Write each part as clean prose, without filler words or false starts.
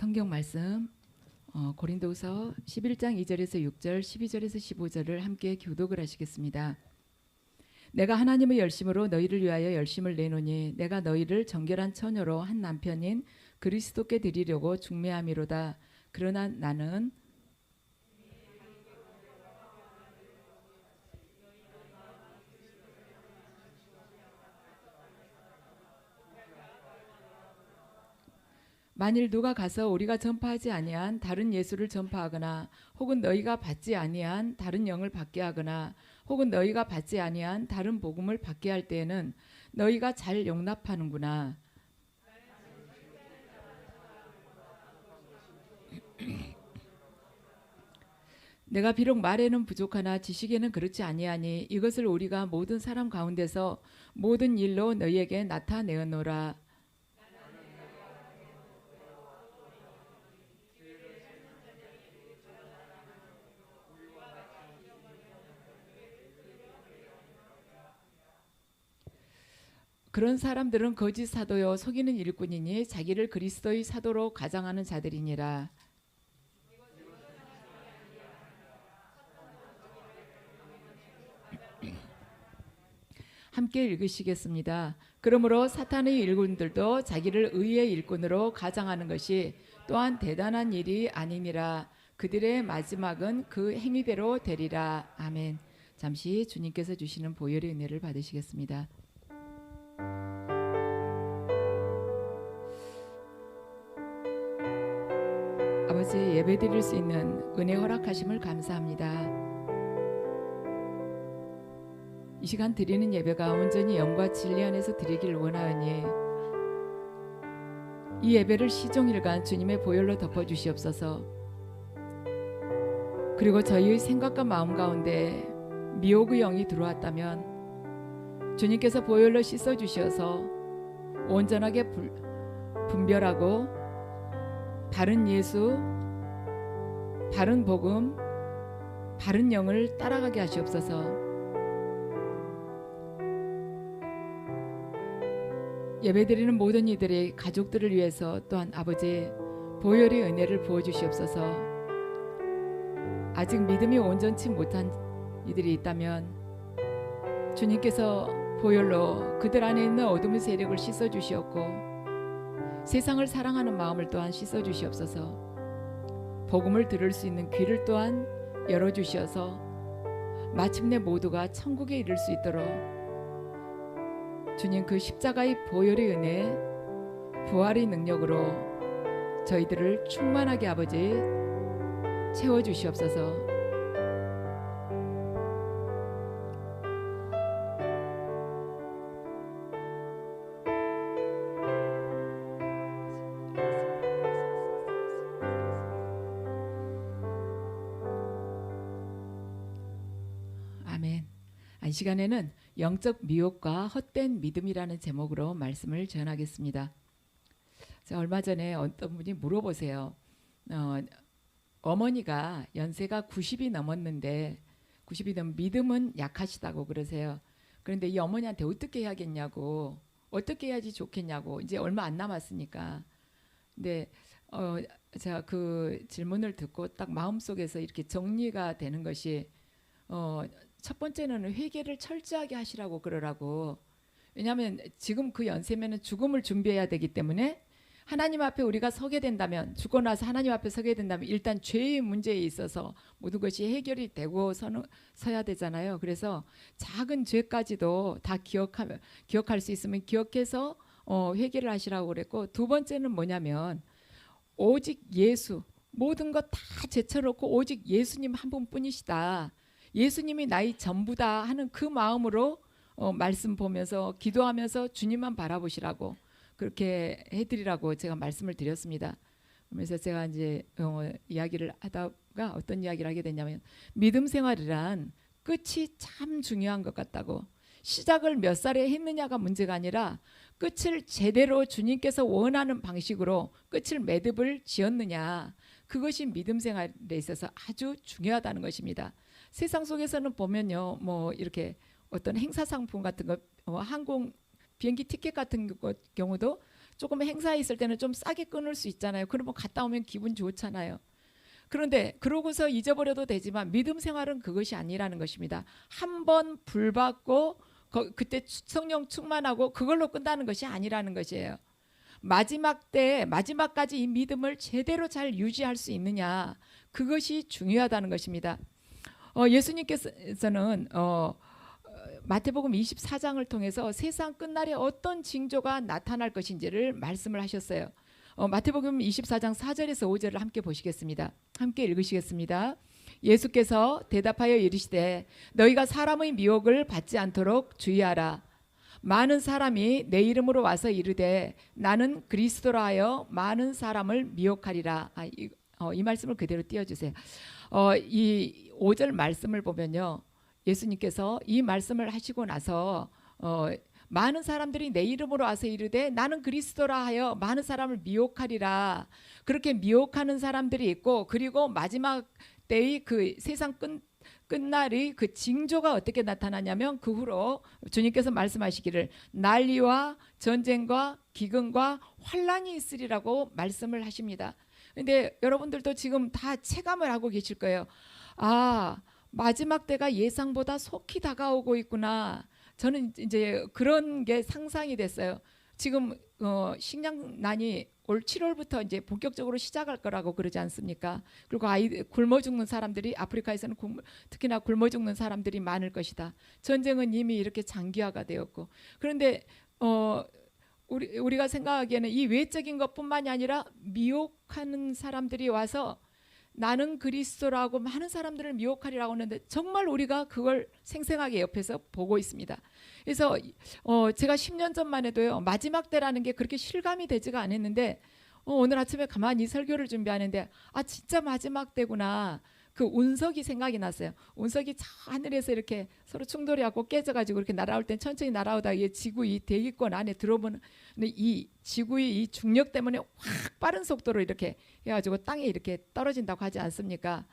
성경 말씀 고린도후서 11장 2절에서 6절, 12절에서 15절을 함께 교독을 하시겠습니다. 내가 하나님의 열심으로 너희를 위하여 열심을 내노니 내가 너희를 정결한 처녀로 한 남편인 그리스도께 드리려고 중매함이로다. 그러나 나는 만일 누가 가서 우리가 전파하지 아니한 다른 예수를 전파하거나 혹은 너희가 받지 아니한 다른 영을 받게 하거나 혹은 너희가 받지 아니한 다른 복음을 받게 할 때에는 너희가 잘 용납하는구나. 내가 비록 말에는 부족하나 지식에는 그렇지 아니하니 이것을 우리가 모든 사람 가운데서 모든 일로 너희에게 나타내었노라. 그런 사람들은 거짓 사도요 속이는 일꾼이니 자기를 그리스도의 사도로 가장하는 자들이니라. 함께 읽으시겠습니다. 그러므로 사탄의 일꾼들도 자기를 의의 일꾼으로 가장하는 것이 또한 대단한 일이 아니니라. 그들의 마지막은 그 행위대로 되리라. 아멘. 잠시 주님께서 주시는 보혈의 은혜를 받으시겠습니다. 아버지, 예배드릴 수 있는 은혜 허락하심을 감사합니다. 이 시간 드리는 예배가 온전히 영과 진리 안에서 드리길 원하오니 이 예배를 시종일관 주님의 보혈로 덮어주시옵소서. 그리고 저희의 생각과 마음 가운데 미혹의 영이 들어왔다면 주님께서 보혈로 씻어주셔서 온전하게 분별하고 바른 예수, 바른 복음, 바른 영을 따라가게 하시옵소서. 예배드리는 모든 이들의 가족들을 위해서 또한 아버지 보혈의 은혜를 부어주시옵소서. 아직 믿음이 온전치 못한 이들이 있다면 주님께서 보혈로 그들 안에 있는 어둠의 세력을 씻어주시옵고 세상을 사랑하는 마음을 또한 씻어주시옵소서. 복음을 들을 수 있는 귀를 또한 열어주시어서 마침내 모두가 천국에 이를 수 있도록 주님 그 십자가의 보혈의 은혜, 부활의 능력으로 저희들을 충만하게 아버지 채워주시옵소서. 아멘. 이 시간에는 영적 미혹과 헛된 믿음이라는 제목으로 말씀을 전하겠습니다. 얼마 전에 어떤 분이 물어보세요. 어머니가 연세가 90이 넘었는데 90이 넘으면 믿음은 약하시다고 그러세요. 그런데 이 어머니한테 어떻게 해야겠냐고, 어떻게 해야지 좋겠냐고, 이제 얼마 안 남았으니까. 근데 제가 그 질문을 듣고 딱 마음속에서 이렇게 정리가 되는 것이 첫 번째는 회개를 철저하게 하시라고 그러라고. 왜냐하면 지금 그 연세면은 죽음을 준비해야 되기 때문에 하나님 앞에 우리가 서게 된다면, 죽고 나서 하나님 앞에 서게 된다면 일단 죄의 문제에 있어서 모든 것이 해결이 되고 서야 되잖아요. 그래서 작은 죄까지도 다 기억할 수 있으면 기억해서 회개를 하시라고 그랬고, 두 번째는 뭐냐면 오직 예수, 모든 것 다 제쳐놓고 오직 예수님 한 분뿐이시다, 예수님이 나의 전부다 하는 그 마음으로 말씀 보면서 기도하면서 주님만 바라보시라고 그렇게 해드리라고 제가 말씀을 드렸습니다. 그래서 제가 이제 이야기를 하다가 어떤 이야기를 하게 됐냐면, 믿음 생활이란 끝이 참 중요한 것 같다고. 시작을 몇 살에 했느냐가 문제가 아니라 끝을 제대로 주님께서 원하는 방식으로 끝을 매듭을 지었느냐, 그것이 믿음 생활에 있어서 아주 중요하다는 것입니다. 세상 속에서는 보면요, 뭐 이렇게 어떤 행사 상품 같은 거, 항공 비행기 티켓 같은 경우도 조금 행사에 있을 때는 좀 싸게 끊을 수 있잖아요. 그러면 갔다 오면 기분 좋잖아요. 그런데 그러고서 잊어버려도 되지만 믿음 생활은 그것이 아니라는 것입니다. 한 번 불 받고 그때 성령 충만하고 그걸로 끝나는 것이 아니라는 것이에요. 마지막 때 마지막까지 이 믿음을 제대로 잘 유지할 수 있느냐, 그것이 중요하다는 것입니다. 예수님께서는 마태복음 24장을 통해서 세상 끝날에 어떤 징조가 나타날 것인지를 말씀을 하셨어요. 마태복음 24장 4절에서 5절을 함께 보시겠습니다. 함께 읽으시겠습니다. 예수께서 대답하여 이르시되 너희가 사람의 미혹을 받지 않도록 주의하라. 많은 사람이 내 이름으로 와서 이르되 나는 그리스도라 하여 많은 사람을 미혹하리라. 이 말씀을 그대로 띄워주세요. 이 5절 말씀을 보면요, 예수님께서 이 말씀을 하시고 나서 많은 사람들이 내 이름으로 와서 이르되 나는 그리스도라 하여 많은 사람을 미혹하리라. 그렇게 미혹하는 사람들이 있고, 그리고 마지막 때의 그 세상 끝날의 그 징조가 어떻게 나타나냐면, 그 후로 주님께서 말씀하시기를 난리와 전쟁과 기근과 환란이 있으리라고 말씀을 하십니다. 근데 여러분들도 지금 다 체감을 하고 계실 거예요. 아, 마지막 때가 예상보다 속히 다가오고 있구나. 저는 이제 그런 게 상상이 됐어요. 지금 식량난이 올 7월부터 이제 본격적으로 시작할 거라고 그러지 않습니까? 그리고 굶어 죽는 사람들이 아프리카에서는 특히나 굶어 죽는 사람들이 많을 것이다. 전쟁은 이미 이렇게 장기화가 되었고, 그런데 우리가 생각하기에는 이 외적인 것뿐만이 아니라 미혹하는 사람들이 와서 나는 그리스도라고 많은 사람들을 미혹하리라고 하는데, 정말 우리가 그걸 생생하게 옆에서 보고 있습니다. 그래서 제가 10년 전만 해도요, 마지막 때라는 게 그렇게 실감이 되지가 않았는데, 오늘 아침에 가만히 설교를 준비하는데 진짜 마지막 때구나. 그 운석이 생각이 났어요. 운석이 저 하늘에서 이렇게 서로 충돌이 하고 깨져가지고 이렇게 날아올 땐 천천히 날아오다가 이 지구 이 대기권 안에 들어오면 이 지구의 이 중력 때문에 확 빠른 속도로 이렇게 해가지고 땅에 이렇게 떨어진다고 하지 않습니까?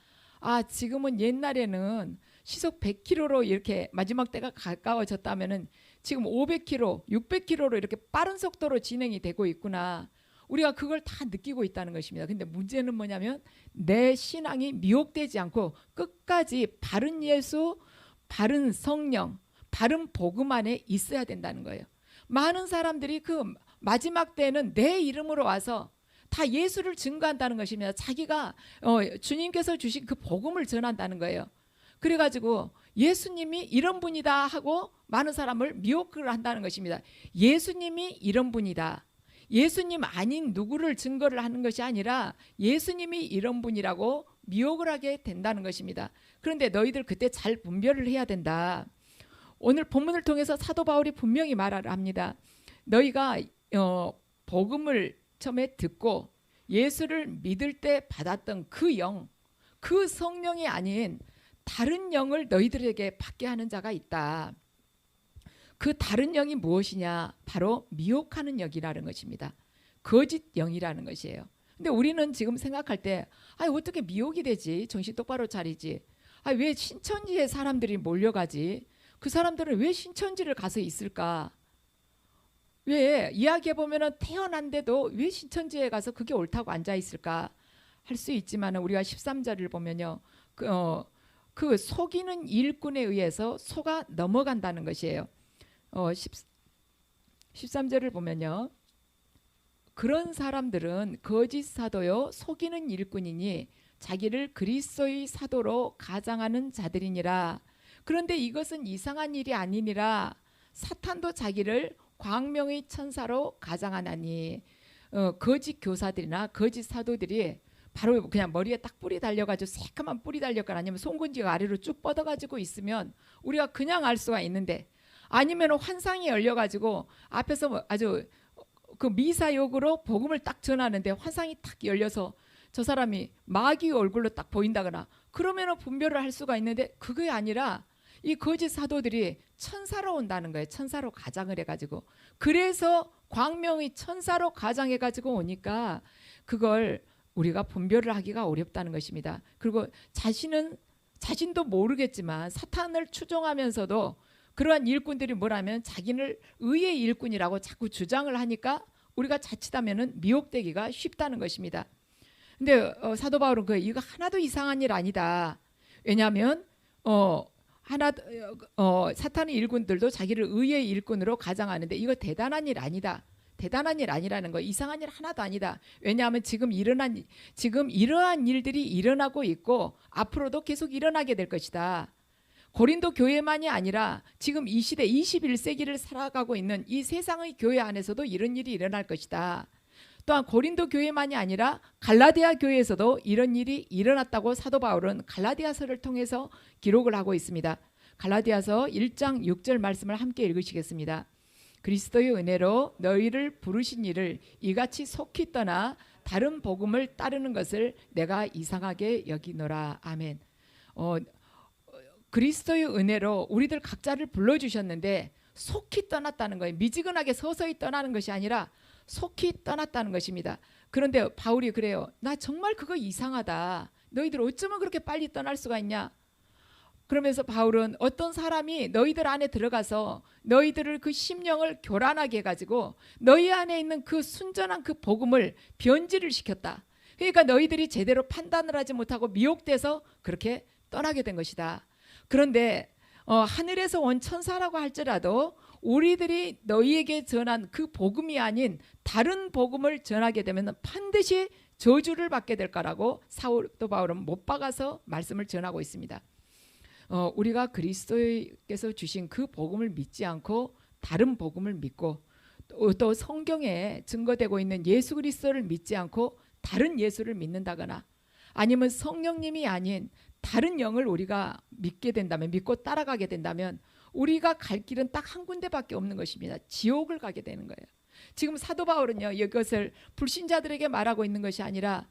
지금은 옛날에는 시속 100km로 이렇게 마지막 때가 가까워졌다면은 지금 500km, 600km로 이렇게 빠른 속도로 진행이 되고 있구나. 우리가 그걸 다 느끼고 있다는 것입니다. 근데 문제는 뭐냐면 내 신앙이 미혹되지 않고 끝까지 바른 예수, 바른 성령, 바른 복음 안에 있어야 된다는 거예요. 많은 사람들이 그 마지막 때는 내 이름으로 와서 다 예수를 증거한다는 것입니다. 자기가 주님께서 주신 그 복음을 전한다는 거예요. 그래가지고 예수님이 이런 분이다 하고 많은 사람을 미혹을 한다는 것입니다. 예수님이 이런 분이다. 예수님 아닌 누구를 증거를 하는 것이 아니라 예수님이 이런 분이라고 미혹을 하게 된다는 것입니다. 그런데 너희들 그때 잘 분별을 해야 된다. 오늘 본문을 통해서 사도 바울이 분명히 말을 합니다. 너희가 복음을 처음에 듣고 예수를 믿을 때 받았던 그 영, 그 성령이 아닌 다른 영을 너희들에게 받게 하는 자가 있다. 그 다른 영이 무엇이냐? 바로 미혹하는 영이라는 것입니다. 거짓 영이라는 것이에요. 근데 우리는 지금 생각할 때 어떻게 미혹이 되지? 정신 똑바로 차리지. 왜 신천지에 사람들이 몰려가지? 그 사람들은 왜 신천지를 가서 있을까? 왜 이야기해보면 태어난데도 왜 신천지에 가서 그게 옳다고 앉아있을까? 할 수 있지만 우리가 13절을 보면요, 그 속이는 일꾼에 의해서 속아 넘어간다는 것이에요. 13절을 보면요, 그런 사람들은 거짓 사도요 속이는 일꾼이니 자기를 그리스도의 사도로 가장하는 자들이니라. 그런데 이것은 이상한 일이 아니니라. 사탄도 자기를 광명의 천사로 가장하나니. 거짓 교사들이나 거짓 사도들이 바로 그냥 머리에 딱 뿔이 달려가지고 새까만 뿔이 달렸거나 아니면 송근지가 아래로 쭉 뻗어가지고 있으면 우리가 그냥 알 수가 있는데, 아니면 환상이 열려가지고 앞에서 아주 그 미사역으로 복음을 딱 전하는데 환상이 딱 열려서 저 사람이 마귀 얼굴로 딱 보인다거나 그러면 분별을 할 수가 있는데, 그게 아니라 이 거짓 사도들이 천사로 온다는 거예요. 천사로 가장을 해가지고, 그래서 광명의 천사로 가장해가지고 오니까 그걸 우리가 분별을 하기가 어렵다는 것입니다. 그리고 자신도 모르겠지만 사탄을 추종하면서도 그러한 일꾼들이 뭐라면 자기를 의의 일꾼이라고 자꾸 주장을 하니까 우리가 자칫하면은 미혹되기가 쉽다는 것입니다. 근데 사도 바울은 이거 하나도 이상한 일 아니다. 왜냐하면 사탄의 일꾼들도 자기를 의의 일꾼으로 가장하는데 이거 대단한 일 아니다. 대단한 일 아니라는 거, 이상한 일 하나도 아니다. 왜냐하면 지금 이러한 일들이 일어나고 있고 앞으로도 계속 일어나게 될 것이다. 고린도 교회만이 아니라 지금 이 시대 21세기를 살아가고 있는 이 세상의 교회 안에서도 이런 일이 일어날 것이다. 또한 고린도 교회만이 아니라 갈라디아 교회에서도 이런 일이 일어났다고 사도 바울은 갈라디아서를 통해서 기록을 하고 있습니다. 갈라디아서 1장 6절 말씀을 함께 읽으시겠습니다. 그리스도의 은혜로 너희를 부르신 이를 이같이 속히 떠나 다른 복음을 따르는 것을 내가 이상하게 여기노라. 아멘. 그리스도의 은혜로 우리들 각자를 불러주셨는데 속히 떠났다는 거예요. 미지근하게 서서히 떠나는 것이 아니라 속히 떠났다는 것입니다. 그런데 바울이 그래요. 나 정말 그거 이상하다. 너희들 어쩌면 그렇게 빨리 떠날 수가 있냐. 그러면서 바울은 어떤 사람이 너희들 안에 들어가서 너희들을 그 심령을 교란하게 해가지고 너희 안에 있는 그 순전한 그 복음을 변질을 시켰다. 그러니까 너희들이 제대로 판단을 하지 못하고 미혹돼서 그렇게 떠나게 된 것이다. 그런데 하늘에서 온 천사라고 할지라도 우리들이 너희에게 전한 그 복음이 아닌 다른 복음을 전하게 되면 반드시 저주를 받게 될 거라고 사도 바울은 못 박아서 말씀을 전하고 있습니다. 우리가 그리스도께서 주신 그 복음을 믿지 않고 다른 복음을 믿고 또 성경에 증거되고 있는 예수 그리스도를 믿지 않고 다른 예수를 믿는다거나 아니면 성령님이 아닌 다른 영을 우리가 믿게 된다면, 믿고 따라가게 된다면 우리가 갈 길은 딱 한 군데밖에 없는 것입니다. 지옥을 가게 되는 거예요. 지금 사도 바울은요, 이것을 불신자들에게 말하고 있는 것이 아니라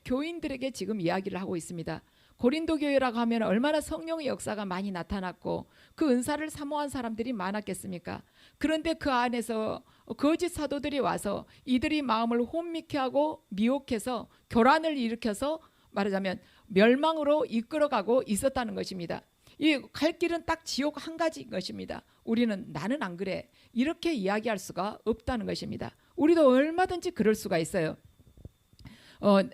교인들에게 지금 이야기를 하고 있습니다. 고린도 교회라고 하면 얼마나 성령의 역사가 많이 나타났고 그 은사를 사모한 사람들이 많았겠습니까? 그런데 그 안에서 거짓 사도들이 와서 이들이 마음을 혼미케 하고 미혹해서 교란을 일으켜서 말하자면 멸망으로 이끌어가고 있었다는 것입니다. 이 갈 길은 딱 지옥 한 가지인 것입니다. 우리는 나는 안 그래 이렇게 이야기할 수가 없다는 것입니다. 우리도 얼마든지 그럴 수가 있어요.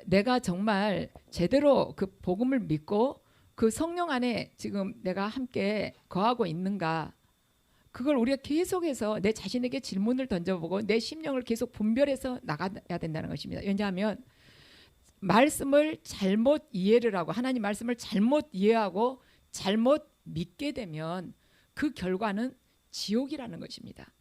내가 정말 제대로 그 복음을 믿고 그 성령 안에 지금 내가 함께 거하고 있는가, 그걸 우리가 계속해서 내 자신에게 질문을 던져보고 내 심령을 계속 분별해서 나가야 된다는 것입니다. 왜냐하면 말씀을 잘못 이해를 하고 하나님 말씀을 잘못 이해하고 잘못 믿게 되면 그 결과는 지옥이라는 것입니다.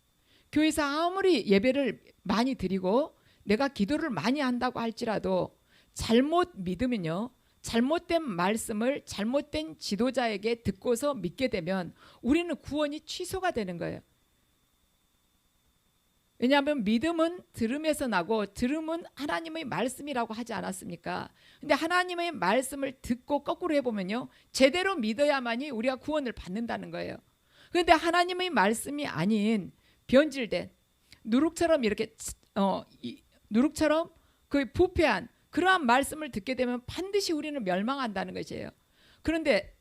교회에서 아무리 예배를 많이 드리고 내가 기도를 많이 한다고 할지라도 잘못 믿으면요, 잘못된 말씀을 잘못된 지도자에게 듣고서 믿게 되면 우리는 구원이 취소가 되는 거예요. 왜냐하면 믿음은 들음에서 나고 들음은 하나님의 말씀이라고 하지 않았습니까? 근데 하나님의 말씀을 듣고 거꾸로 해보면요, 제대로 믿어야만이 우리가 구원을 받는다는 거예요. 그런데 하나님의 말씀이 아닌 변질된 누룩처럼 이렇게 누룩처럼 그 부패한 그러한 말씀을 듣게 되면 반드시 우리는 멸망한다는 것이에요. 그런데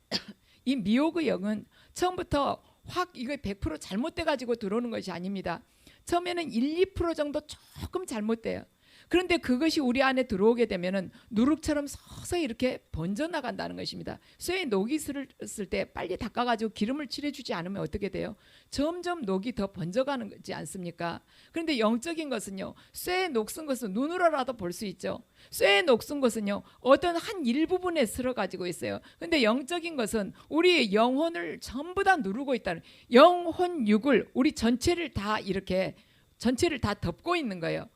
이 미혹의 영은 처음부터 확 이거 100% 잘못돼 가지고 들어오는 것이 아닙니다. 처음에는 1, 2% 정도 조금 잘못돼요. 그런데 그것이 우리 안에 들어오게 되면은 누룩처럼 서서히 이렇게 번져나간다는 것입니다. 쇠에 녹이 슬을 때 빨리 닦아가지고 기름을 칠해주지 않으면 어떻게 돼요? 점점 녹이 더 번져가는 거지 않습니까? 그런데 영적인 것은요, 쇠에 녹슨 것은 눈으로라도 볼 수 있죠. 쇠에 녹슨 것은요, 어떤 한 일부분에 슬어가지고 있어요. 그런데 영적인 것은 우리의 영혼을 전부 다 누르고 있다는, 영혼 육을 우리 전체를 다 이렇게 전체를 다 덮고 있는 거예요.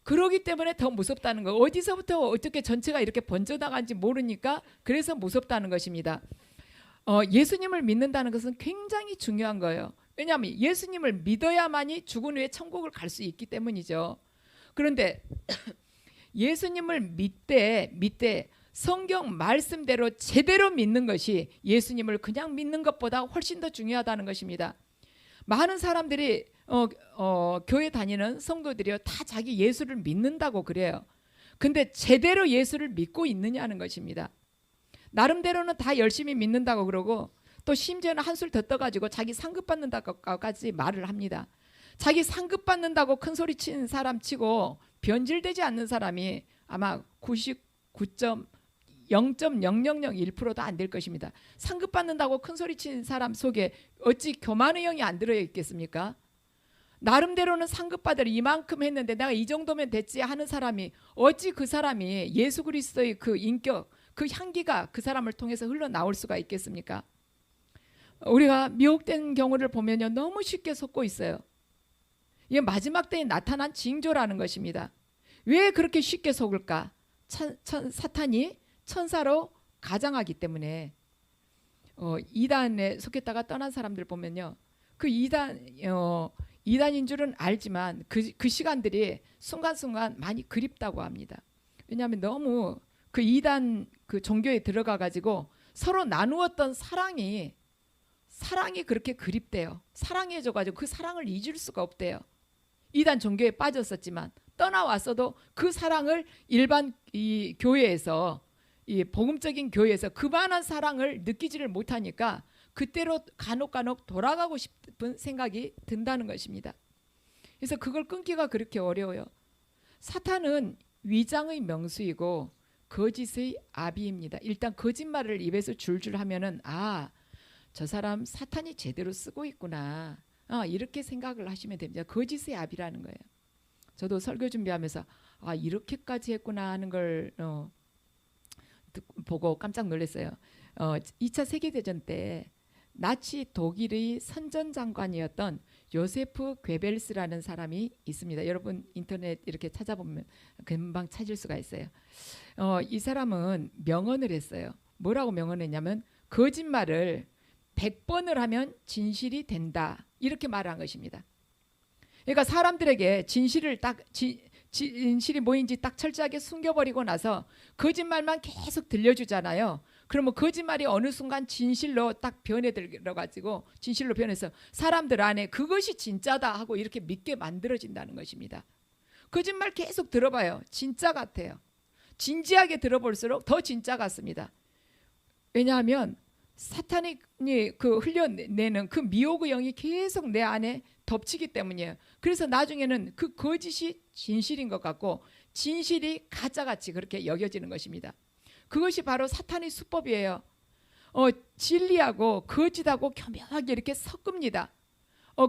그러기 때문에 더 무섭다는 거. 어디서부터 어떻게 전체가 이렇게 번져나간지 모르니까 그래서 무섭다는 것입니다. 예수님을 믿는다는 것은 굉장히 중요한 거예요. 왜냐하면 예수님을 믿어야만이 죽은 후에 천국을 갈 수 있기 때문이죠. 그런데 예수님을 믿되 성경 말씀대로 제대로 믿는 것이 예수님을 그냥 믿는 것보다 훨씬 더 중요하다는 것입니다. 많은 사람들이 교회 다니는 성도들이요, 다 자기 예수를 믿는다고 그래요. 근데 제대로 예수를 믿고 있느냐는 것입니다. 나름대로는 다 열심히 믿는다고 그러고 또 심지어는 한술 더 떠가지고 자기 상급 받는다고까지 말을 합니다. 자기 상급 받는다고 큰 소리 치는 사람 치고 변질되지 않는 사람이 아마 99.0.0001%도 안 될 것입니다. 상급 받는다고 큰 소리 치는 사람 속에 어찌 교만의 영이 안 들어 있겠습니까? 나름대로는 상급 받을 이만큼 했는데 내가 이 정도면 됐지 하는 사람이 어찌 그 사람이 예수 그리스도의 그 인격, 그 향기가 그 사람을 통해서 흘러나올 수가 있겠습니까? 우리가 미혹된 경우를 보면요, 너무 쉽게 속고 있어요. 이게 마지막 때에 나타난 징조라는 것입니다. 왜 그렇게 쉽게 속을까? 사탄이 천사로 가장하기 때문에 이단에 속했다가 떠난 사람들 보면요, 그 이단인 줄은 알지만 그 시간들이 순간순간 많이 그립다고 합니다. 왜냐하면 너무 그 이단 그 종교에 들어가 가지고 서로 나누었던 사랑이 그렇게 그립대요. 사랑해져 가지고 그 사랑을 잊을 수가 없대요. 이단 종교에 빠졌었지만 떠나왔어도 그 사랑을 일반 이 교회에서, 이 복음적인 교회에서 그만한 사랑을 느끼지를 못하니까 그때로 간혹 돌아가고 싶은 생각이 든다는 것입니다. 그래서 그걸 끊기가 그렇게 어려워요. 사탄은 위장의 명수이고 거짓의 아비입니다. 일단 거짓말을 입에서 줄줄 하면은 저 사람 사탄이 제대로 쓰고 있구나, 이렇게 생각을 하시면 됩니다. 거짓의 아비라는 거예요. 저도 설교 준비하면서 이렇게까지 했구나 하는 걸 보고 깜짝 놀랐어요. 2차 세계대전 때 나치 독일의 선전장관이었던 요세프 괴벨스라는 사람이 있습니다. 여러분 인터넷 이렇게 찾아보면 금방 찾을 수가 있어요. 이 사람은 명언을 했어요. 뭐라고 명언했냐면 거짓말을 100번을 하면 진실이 된다, 이렇게 말한 것입니다. 그러니까 사람들에게 진실이 뭐인지 딱 철저하게 숨겨버리고 나서 거짓말만 계속 들려주잖아요. 그러면 거짓말이 어느 순간 진실로 딱 변해들어가지고 진실로 변해서 사람들 안에 그것이 진짜다 하고 이렇게 믿게 만들어진다는 것입니다. 거짓말 계속 들어봐요. 진짜 같아요. 진지하게 들어볼수록 더 진짜 같습니다. 왜냐하면 사탄이 그 흘려내는 그 미혹의 영이 계속 내 안에 덮치기 때문이에요. 그래서 나중에는 그 거짓이 진실인 것 같고 진실이 가짜같이 그렇게 여겨지는 것입니다. 그것이 바로 사탄의 수법이에요. 진리하고 거짓하고 교묘하게 이렇게 섞습니다.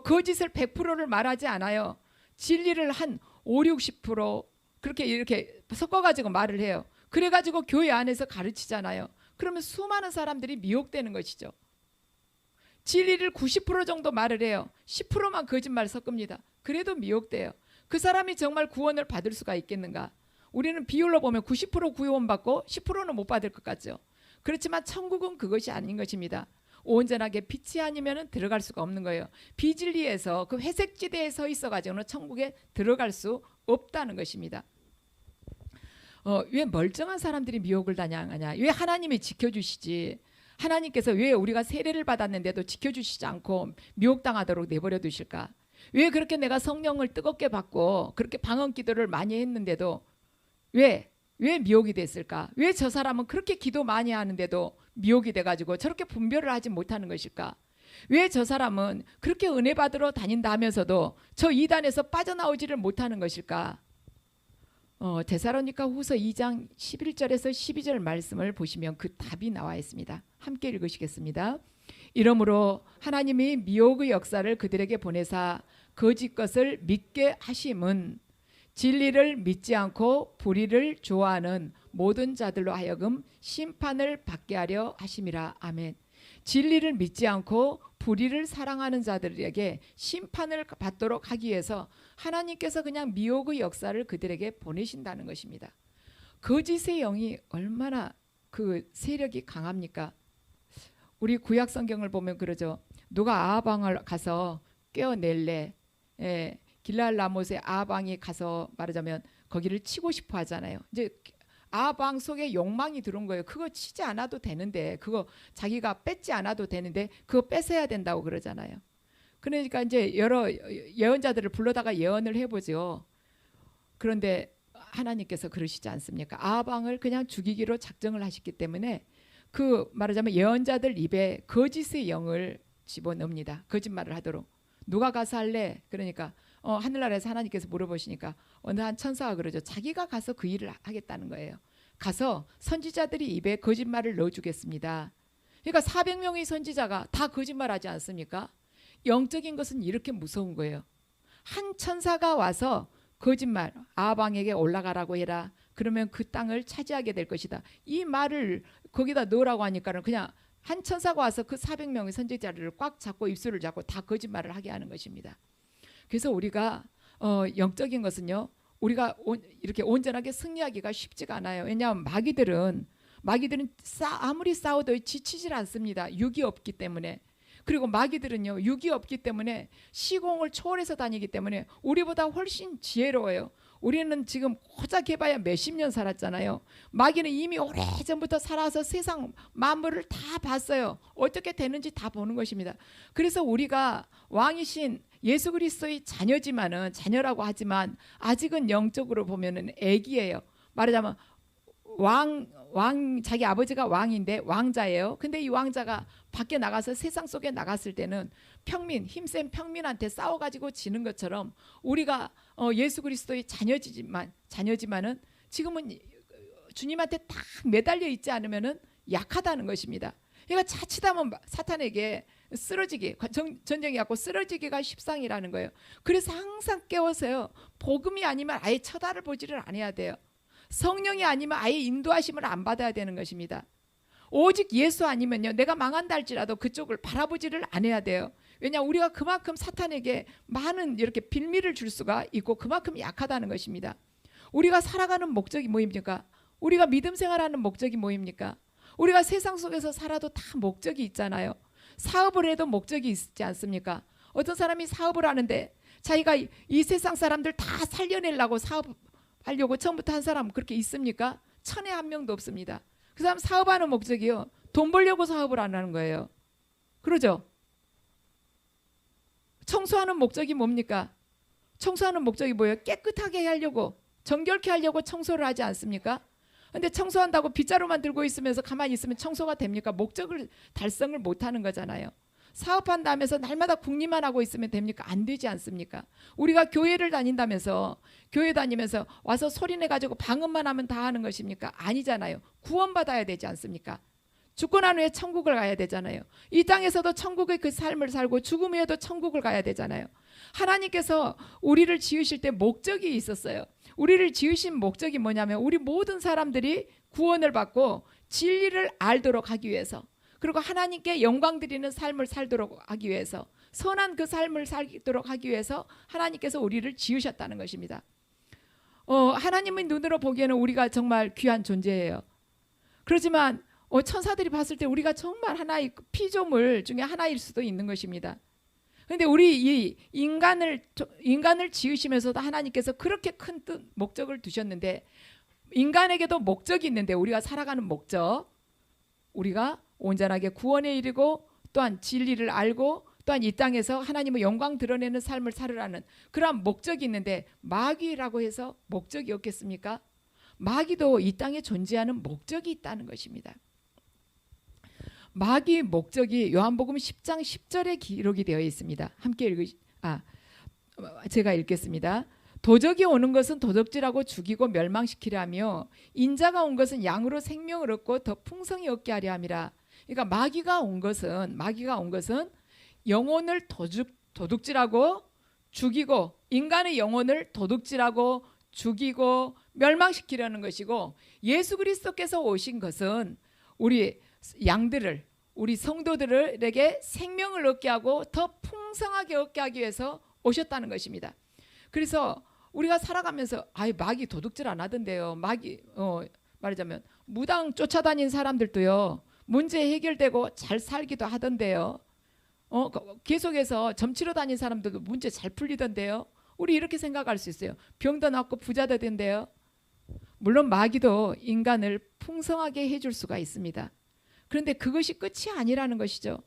거짓을 100%를 말하지 않아요. 진리를 한 5, 60% 그렇게 이렇게 섞어가지고 말을 해요. 그래가지고 교회 안에서 가르치잖아요. 그러면 수많은 사람들이 미혹되는 것이죠. 진리를 90% 정도 말을 해요. 10%만 거짓말 섞습니다. 그래도 미혹돼요. 그 사람이 정말 구원을 받을 수가 있겠는가? 우리는 비율로 보면 90% 구원받고 10%는 못 받을 것 같죠. 그렇지만 천국은 그것이 아닌 것입니다. 온전하게 빛이 아니면 들어갈 수가 없는 거예요. 비진리에서 그 회색지대에 서 있어가지고는 천국에 들어갈 수 없다는 것입니다. 왜 멀쩡한 사람들이 미혹을 당하냐? 왜 하나님이 지켜주시지? 하나님께서 왜 우리가 세례를 받았는데도 지켜주시지 않고 미혹당하도록 내버려 두실까? 왜 그렇게 내가 성령을 뜨겁게 받고 그렇게 방언 기도를 많이 했는데도 왜 미혹이 됐을까? 왜 저 사람은 그렇게 기도 많이 하는데도 미혹이 돼가지고 저렇게 분별을 하지 못하는 것일까? 왜 저 사람은 그렇게 은혜 받으러 다닌다 하면서도 저 이단에서 빠져나오지를 못하는 것일까? 데살로니가 후서 2장 11절에서 12절 말씀을 보시면 그 답이 나와 있습니다. 함께 읽으시겠습니다. 이러므로 하나님이 미혹의 역사를 그들에게 보내사 거짓 것을 믿게 하심은 진리를 믿지 않고 불의를 좋아하는 모든 자들로 하여금 심판을 받게 하려 하심이라. 아멘. 진리를 믿지 않고 불의를 사랑하는 자들에게 심판을 받도록 하기 위해서 하나님께서 그냥 미혹의 역사를 그들에게 보내신다는 것입니다. 거짓의 영이 얼마나 그 세력이 강합니까? 우리 구약 성경을 보면 그러죠. 누가 아하방을 가서 꿰어낼래? 길랄 라못의 아하방이 가서 말하자면 거기를 치고 싶어 하잖아요. 이제 아방 속에 욕망이 들어온 거예요. 그거 치지 않아도 되는데, 그거 자기가 뺏지 않아도 되는데 그거 뺏어야 된다고 그러잖아요. 그러니까 이제 여러 예언자들을 불러다가 예언을 해보죠. 그런데 하나님께서 그러시지 않습니까? 아방을 그냥 죽이기로 작정을 하셨기 때문에 그 말하자면 예언자들 입에 거짓의 영을 집어넣습니다. 거짓말을 하도록. 누가 가서 할래? 그러니까 하늘나라에서 하나님께서 물어보시니까 어느 한 천사가 그러죠. 자기가 가서 그 일을 하겠다는 거예요. 가서 선지자들이 입에 거짓말을 넣어주겠습니다. 그러니까 400명의 선지자가 다 거짓말하지 않습니까? 영적인 것은 이렇게 무서운 거예요. 한 천사가 와서 거짓말, 아방에게 올라가라고 해라. 그러면 그 땅을 차지하게 될 것이다. 이 말을 거기다 넣으라고 하니까는 그냥 한 천사가 와서 그 400명의 선지자를 꽉 잡고 입술을 잡고 다 거짓말을 하게 하는 것입니다. 그래서 우리가 영적인 것은요, 우리가 이렇게 온전하게 승리하기가 쉽지가 않아요. 왜냐하면 마귀들은 아무리 싸워도 지치질 않습니다. 육이 없기 때문에. 그리고 마귀들은요, 육이 없기 때문에 시공을 초월해서 다니기 때문에 우리보다 훨씬 지혜로워요. 우리는 지금 고작 해봐야 몇십 년 살았잖아요. 마귀는 이미 오래전부터 살아서 세상 만물을 다 봤어요. 어떻게 되는지 다 보는 것입니다. 그래서 우리가 왕이신 예수 그리스도의 자녀라고 하지만 아직은 영적으로 보면은 애기예요. 말하자면 자기 아버지가 왕인데 왕자예요. 근데 이 왕자가 밖에 나가서 세상 속에 나갔을 때는 힘센 평민한테 싸워가지고 지는 것처럼 우리가 예수 그리스도의 자녀지만은 지금은 주님한테 딱 매달려 있지 않으면은 약하다는 것입니다. 그러니까 자칫하면 사탄에게 전쟁이 갖고 쓰러지기가 십상이라는 거예요. 그래서 항상 깨워서요, 복음이 아니면 아예 쳐다를 보지를 않아야 돼요. 성령이 아니면 아예 인도하심을 안 받아야 되는 것입니다. 오직 예수 아니면요, 내가 망한다 할지라도 그쪽을 바라보지를 않아야 돼요. 왜냐, 우리가 그만큼 사탄에게 많은 이렇게 빌미를 줄 수가 있고 그만큼 약하다는 것입니다. 우리가 살아가는 목적이 뭐입니까? 우리가 믿음 생활하는 목적이 뭐입니까? 우리가 세상 속에서 살아도 다 목적이 있잖아요. 사업을 해도 목적이 있지 않습니까? 어떤 사람이 사업을 하는데 자기가 이 세상 사람들 다 살려내려고 사업하려고 처음부터 한 사람 그렇게 있습니까? 천에 한 명도 없습니다. 그 사람 사업하는 목적이요, 돈 벌려고 사업을 안 하는 거예요. 그러죠? 청소하는 목적이 뭡니까? 청소하는 목적이 뭐예요? 깨끗하게 하려고, 정결케 하려고 청소를 하지 않습니까? 근데 청소한다고 빗자루만 들고 있으면서 가만히 있으면 청소가 됩니까? 목적을 달성을 못하는 거잖아요. 사업한다면서 날마다 궁리만 하고 있으면 됩니까? 안 되지 않습니까? 우리가 교회를 다닌다면서 교회 다니면서 와서 소리내가지고 방언만 하면 다 하는 것입니까? 아니잖아요. 구원받아야 되지 않습니까? 죽고 난 후에 천국을 가야 되잖아요. 이 땅에서도 천국의 그 삶을 살고 죽음 후에도 천국을 가야 되잖아요. 하나님께서 우리를 지으실 때 목적이 있었어요. 우리를 지으신 목적이 뭐냐면 우리 모든 사람들이 구원을 받고 진리를 알도록 하기 위해서, 그리고 하나님께 영광 드리는 삶을 살도록 하기 위해서, 선한 그 삶을 살도록 하기 위해서 하나님께서 우리를 지으셨다는 것입니다. 하나님의 눈으로 보기에는 우리가 정말 귀한 존재예요. 그렇지만 천사들이 봤을 때 우리가 정말 하나의 피조물 중에 하나일 수도 있는 것입니다. 그런데 우리 이 인간을 지으시면서도 하나님께서 그렇게 큰 뜻, 목적을 두셨는데, 인간에게도 목적이 있는데 우리가 살아가는 목적, 우리가 온전하게 구원에 이르고 또한 진리를 알고 또한 이 땅에서 하나님의 영광 드러내는 삶을 살으라는 그러한 목적이 있는데, 마귀라고 해서 목적이 없겠습니까? 마귀도 이 땅에 존재하는 목적이 있다는 것입니다. 마귀의 목적이 요한복음 10장 10절에 기록이 되어 있습니다. 함께 제가 읽겠습니다. 도적이 오는 것은 도적질하고 죽이고 멸망시키려 하며 인자가 온 것은 양으로 생명을 얻고 더 풍성히 얻게 하려 함이라. 그러니까 마귀가 온 것은 영혼을 도둑질하고 죽이고, 인간의 영혼을 도둑질하고 죽이고 멸망시키려는 것이고, 예수 그리스도께서 오신 것은 우리 양들을, 우리 성도들에게 생명을 얻게 하고 더 풍성하게 얻게 하기 위해서 오셨다는 것입니다. 그래서 우리가 살아가면서 마귀 도둑질 안 하던데요. 마귀 말하자면 무당 쫓아다닌 사람들도요, 문제 해결되고 잘 살기도 하던데요. 계속해서 점치러 다닌 사람들도 문제 잘 풀리던데요. 우리 이렇게 생각할 수 있어요. 병도 낫고 부자 되던데요. 물론 마귀도 인간을 풍성하게 해줄 수가 있습니다. 그런데 그것이 끝이 아니라는 것이죠.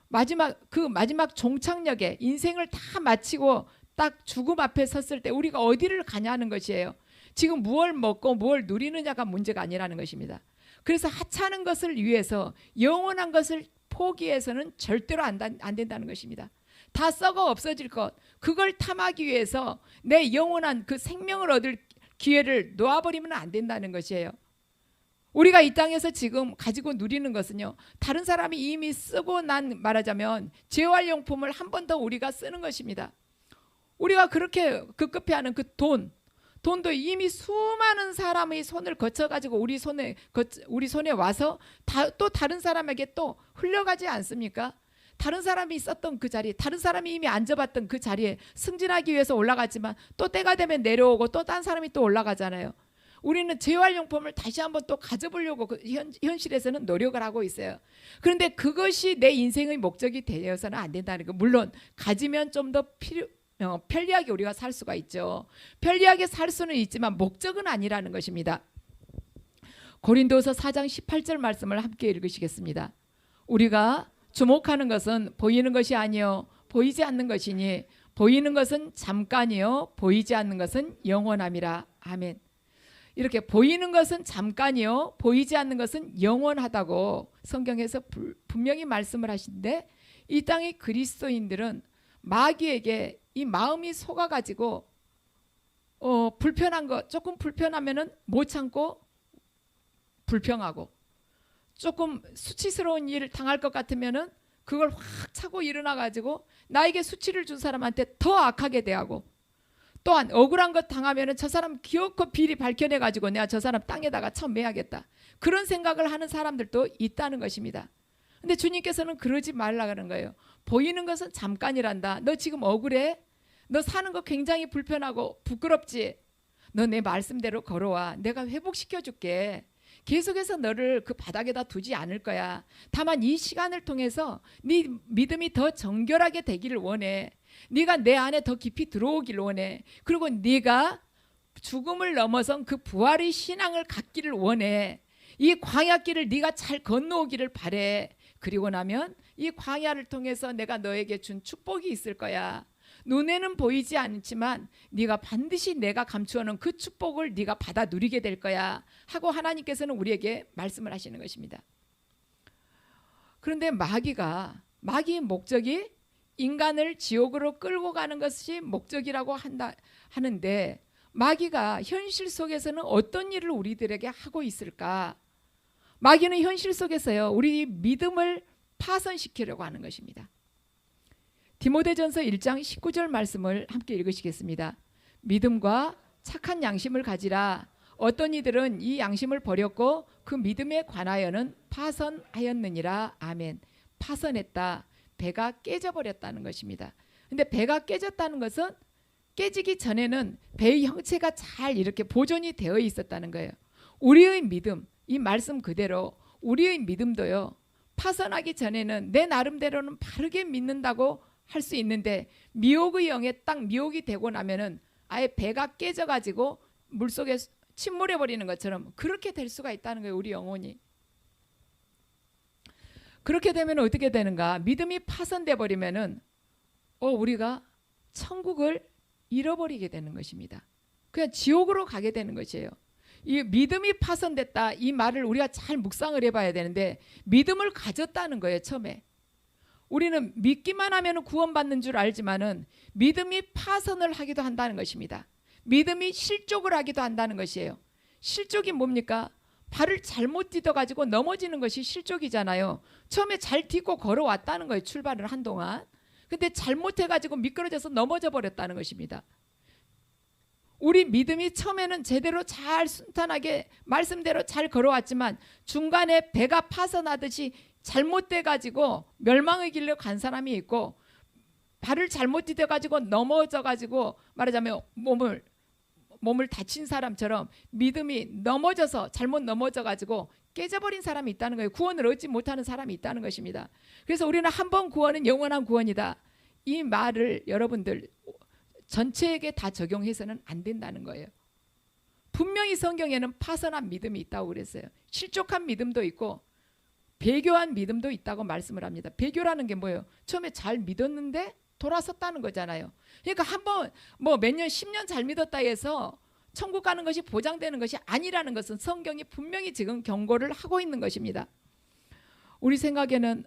마지막 종착역에 인생을 다 마치고 딱 죽음 앞에 섰을 때 우리가 어디를 가냐는 것이에요. 지금 무엇을 먹고 무엇을 누리느냐가 문제가 아니라는 것입니다. 그래서 하찮은 것을 위해서 영원한 것을 포기해서는 절대로 안 된다는 것입니다. 다 썩어 없어질 것, 그걸 탐하기 위해서 내 영원한 그 생명을 얻을 기회를 놓아버리면 안 된다는 것이에요. 우리가 이 땅에서 지금 가지고 누리는 것은요, 다른 사람이 이미 쓰고 난, 말하자면 재활용품을 한 번 더 우리가 쓰는 것입니다. 우리가 그렇게 급급해하는 그 돈도 이미 수많은 사람의 손을 거쳐가지고 우리 손에 와서 또 다른 사람에게 또 흘러가지 않습니까? 다른 사람이 있었던 그 자리, 다른 사람이 이미 앉아봤던 그 자리에 승진하기 위해서 올라갔지만 또 때가 되면 내려오고 또 다른 사람이 또 올라가잖아요. 우리는 재활용품을 다시 한번 또 가져보려고 현실에서는 노력을 하고 있어요. 그런데 그것이 내 인생의 목적이 되어서는 안 된다는 거. 물론 가지면 좀 더 편리하게 우리가 살 수가 있죠. 편리하게 살 수는 있지만 목적은 아니라는 것입니다. 고린도서 4장 18절 말씀을 함께 읽으시겠습니다. 우리가 주목하는 것은 보이는 것이 아니요 보이지 않는 것이니 보이는 것은 잠깐이요 보이지 않는 것은 영원함이라. 아멘. 이렇게 보이는 것은 잠깐이요 보이지 않는 것은 영원하다고 성경에서 분명히 말씀을 하시는데, 이 땅의 그리스도인들은 마귀에게 이 마음이 속아가지고 불편한 거, 조금 불편하면은 못 참고 불평하고, 조금 수치스러운 일을 당할 것 같으면은 그걸 확 차고 일어나가지고 나에게 수치를 준 사람한테 더 악하게 대하고, 또한 억울한 것 당하면은 저 사람 기어코 비리 밝혀내가지고 내가 저 사람 땅에다가 쳐매야겠다, 그런 생각을 하는 사람들도 있다는 것입니다. 근데 주님께서는 그러지 말라 그런 거예요. 보이는 것은 잠깐이란다. 너 지금 억울해? 너 사는 거 굉장히 불편하고 부끄럽지? 너 내 말씀대로 걸어와. 내가 회복시켜 줄게. 계속해서 너를 그 바닥에다 두지 않을 거야. 다만 이 시간을 통해서 네 믿음이 더 정결하게 되기를 원해. 네가 내 안에 더 깊이 들어오기를 원해. 그리고 네가 죽음을 넘어선 그 부활의 신앙을 갖기를 원해. 이 광야길을 네가 잘 건너오기를 바래. 그리고 나면 이 광야를 통해서 내가 너에게 준 축복이 있을 거야. 눈에는 보이지 않지만 네가 반드시 내가 감추어놓은 그 축복을 네가 받아 누리게 될 거야 하고 하나님께서는 우리에게 말씀을 하시는 것입니다. 그런데 마귀의 목적이 인간을 지옥으로 끌고 가는 것이 목적이라고 하는데, 마귀가 현실 속에서는 어떤 일을 우리들에게 하고 있을까? 마귀는 현실 속에서요, 우리 믿음을 파손시키려고 하는 것입니다. 디모데전서 1장 19절 말씀을 함께 읽으시겠습니다. 믿음과 착한 양심을 가지라. 어떤 이들은 이 양심을 버렸고 그 믿음에 관하여는 파선하였느니라. 아멘. 파선했다. 배가 깨져버렸다는 것입니다. 근데 배가 깨졌다는 것은 깨지기 전에는 배의 형체가 잘 이렇게 보존이 되어 있었다는 거예요. 우리의 믿음, 이 말씀 그대로 우리의 믿음도요, 파선하기 전에는 내 나름대로는 바르게 믿는다고 할 수 있는데, 미혹의 영에 딱 미혹이 되고 나면은 아예 배가 깨져가지고 물속에 침몰해 버리는 것처럼 그렇게 될 수가 있다는 거예요. 우리 영혼이. 그렇게 되면 어떻게 되는가? 믿음이 파손돼 버리면은 우리가 천국을 잃어버리게 되는 것입니다. 그냥 지옥으로 가게 되는 것이에요. 이 믿음이 파손됐다, 이 말을 우리가 잘 묵상을 해봐야 되는데, 믿음을 가졌다는 거예요. 처음에 우리는 믿기만 하면 구원받는 줄 알지만은 믿음이 파손을 하기도 한다는 것입니다. 믿음이 실족을 하기도 한다는 것이에요. 실족이 뭡니까? 발을 잘못 디뎌가지고 넘어지는 것이 실족이잖아요. 처음에 잘 딛고 걸어왔다는 거예요. 출발을 한동안. 근데 잘못해가지고 미끄러져서 넘어져 버렸다는 것입니다. 우리 믿음이 처음에는 제대로 잘 순탄하게 말씀대로 잘 걸어왔지만 중간에 배가 파손하듯이 잘못돼가지고 멸망의 길로 간 사람이 있고, 발을 잘못 디뎌가지고 넘어져가지고 말하자면 몸을 다친 사람처럼 믿음이 잘못 넘어져가지고 깨져버린 사람이 있다는 거예요. 구원을 얻지 못하는 사람이 있다는 것입니다. 그래서 우리는 한 번 구원은 영원한 구원이다, 이 말을 여러분들 전체에게 다 적용해서는 안 된다는 거예요. 분명히 성경에는 파선한 믿음이 있다고 그랬어요. 실족한 믿음도 있고 배교한 믿음도 있다고 말씀을 합니다. 배교라는 게 뭐예요? 처음에 잘 믿었는데 돌아섰다는 거잖아요. 그러니까 한번 몇 년 10년 잘 믿었다 해서 천국 가는 것이 보장되는 것이 아니라는 것은 성경이 분명히 지금 경고를 하고 있는 것입니다. 우리 생각에는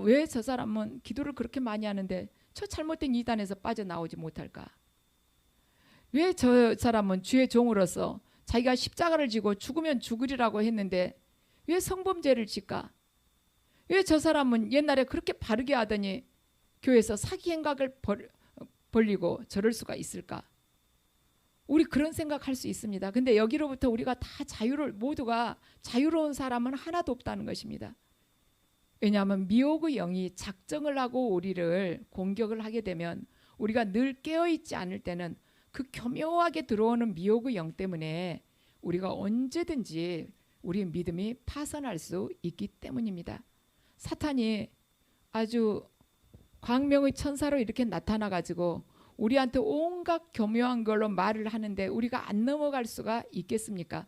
왜 저 사람은 기도를 그렇게 많이 하는데 저 잘못된 이단에서 빠져나오지 못할까? 왜 저 사람은 주의 종으로서 자기가 십자가를 지고 죽으면 죽으리라고 했는데 왜 성범죄를 짓까? 왜 저 사람은 옛날에 그렇게 바르게 하더니 교회에서 사기 행각을 벌리고 저럴 수가 있을까? 우리 그런 생각할 수 있습니다. 근데 여기로부터 우리가 다 모두가 자유로운 사람은 하나도 없다는 것입니다. 왜냐하면 미혹의 영이 작정을 하고 우리를 공격을 하게 되면 우리가 늘 깨어있지 않을 때는 그 교묘하게 들어오는 미혹의 영 때문에 우리가 언제든지 우리의 믿음이 파산할 수 있기 때문입니다. 사탄이 아주 광명의 천사로 이렇게 나타나 가지고 우리한테 온갖 교묘한 걸로 말을 하는데 우리가 안 넘어갈 수가 있겠습니까?